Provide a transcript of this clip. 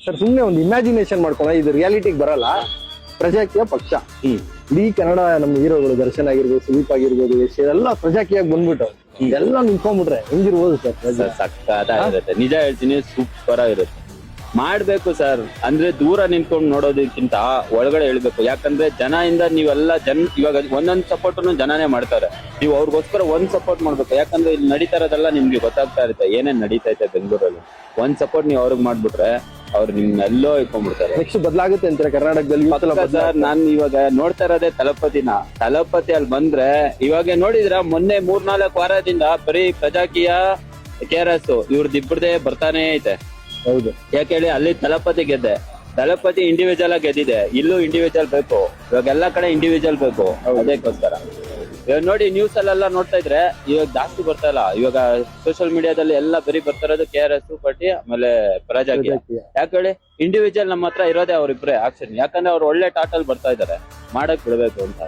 Sir ಸುಮ್ನೆ ಒಂದು imagination ಮಾಡ್ಕೊಳ್ಳ, ಇದು ರಿಯಾಲಿಟಿಗೆ ಬರಲ್ಲ. ಪ್ರಜಾಕೀಯ ಪಕ್ಷ ಇಡೀ ಕನ್ನಡ ನಮ್ಮ ಹೀರೋಗಳು ದರ್ಶನ್ ಆಗಿರ್ಬೋದು, ಸುದೀಪ್ ಆಗಿರ್ಬೋದು, ಯಶ್ ಎಲ್ಲ ಪ್ರಜಾಕೀಯಾಗಿ ಬಂದ್ಬಿಟ್ಟು ಎಲ್ಲ ನಿಂತ್ಕೊಂಡ್ಬಿಟ್ರೆ ಹೆಂಗಿರ್ಬೋದು ಸರ್? ಸಕ್ಕತ್ತಾಗಿರುತ್ತೆ, ನಿಜ ಹೇಳ್ತೀನಿ, ಸೂಪರ್ ಆಗಿರುತ್ತೆ. ಮಾಡ್ಬೇಕು ಸರ್. ಅಂದ್ರೆ ದೂರ ನಿಂತ್ಕೊಂಡು ನೋಡೋದಕ್ಕಿಂತ ಒಳಗಡೆ ಹೇಳ್ಬೇಕು. ಯಾಕಂದ್ರೆ ಜನದಿಂದ ನೀವೆಲ್ಲ ಇವಾಗ ಒಂದೊಂದ್ ಸಪೋರ್ಟ್ನು ಜನನೇ ಮಾಡ್ತಾರೆ. ನೀವು ಅವ್ರಿಗೋಸ್ಕರ ಒಂದ್ ಸಪೋರ್ಟ್ ಮಾಡ್ಬೇಕು. ಯಾಕಂದ್ರೆ ಇಲ್ಲಿ ನಡೀತಾ ಇರೋದೆಲ್ಲ ನಿಮ್ಗೆ ಗೊತ್ತಾಗ್ತಾ ಇರುತ್ತೆ ಏನೇನ್ ನಡೀತಾ ಐತೆ ಬೆಂಗಳೂರಲ್ಲಿ. ಒಂದ್ ಸಪೋರ್ಟ್ ನೀವು ಅವ್ರಿಗೆ ಮಾಡ್ಬಿಟ್ರೆ ಅವ್ರು ನಿಮ್ನೆಲ್ಲೋ ಇಟ್ಕೊಂಡ್ಬಿಡ್ತಾರೆ. ನೆಕ್ಸ್ಟ್ ಬದಲಾಗುತ್ತೆ ಅಂತಾರೆ ಕರ್ನಾಟಕದಲ್ಲಿ. ಸರ್ ನಾನ್ ಇವಾಗ ನೋಡ್ತಾ ಇರೋದೇ ತಲಪತಿ ಅಲ್ಲಿ ಬಂದ್ರೆ ಇವಾಗ ನೋಡಿದ್ರ ಮೊನ್ನೆ 3-4 ವಾರದಿಂದ ಬರೀ ಪ್ರಜಾಕೀಯ KRS ಇವ್ರದ್ದು ಇಬ್ಬರದೇ ಬರ್ತಾನೆ ಐತೆ. ಹೌದು, ಯಾಕೆ ಹೇಳಿ, ಅಲ್ಲಿ ತಲಪತಿ ಇಂಡಿವಿಜುವಲ್ ಆಗಿ ಗೆದ್ದಿದೆ, ಇಲ್ಲೂ ಇಂಡಿವಿಜುವಲ್ ಬೇಕು. ಇವಾಗ ಎಲ್ಲಾ ಕಡೆ ಇಂಡಿವಿಜುವಲ್ ಬೇಕು. ಅದಕ್ಕೋಸ್ಕರ ಇವಾಗ ನೋಡಿ ನ್ಯೂಸ್ ಅಲ್ಲೆಲ್ಲ ನೋಡ್ತಾ ಇದ್ರೆ ಇವಾಗ ಜಾಸ್ತಿ ಬರ್ತಾ ಇಲ್ಲ. ಇವಾಗ ಸೋಷಿಯಲ್ ಮೀಡಿಯಾದಲ್ಲಿ ಎಲ್ಲ ಬರೀ ಬರ್ತಾ ಇರೋದು KRS ಪಾರ್ಟಿ ಆಮೇಲೆ ಪ್ರಜಾಕೀಯ. ಯಾಕೆ ಹೇಳಿ, ಇಂಡಿವಿಜುವಲ್ ನಮ್ಮ ಹತ್ರ ಇರೋದೇ ಅವ್ರಿಬ್ರೆ ಆಕ್ಷನ್. ಯಾಕಂದ್ರೆ ಅವ್ರು ಒಳ್ಳೆ ಟಾಟಲ್ ಬರ್ತಾ ಇದಾರೆ, ಮಾಡಕ್ ಬಿಡ್ಬೇಕು ಅಂತ.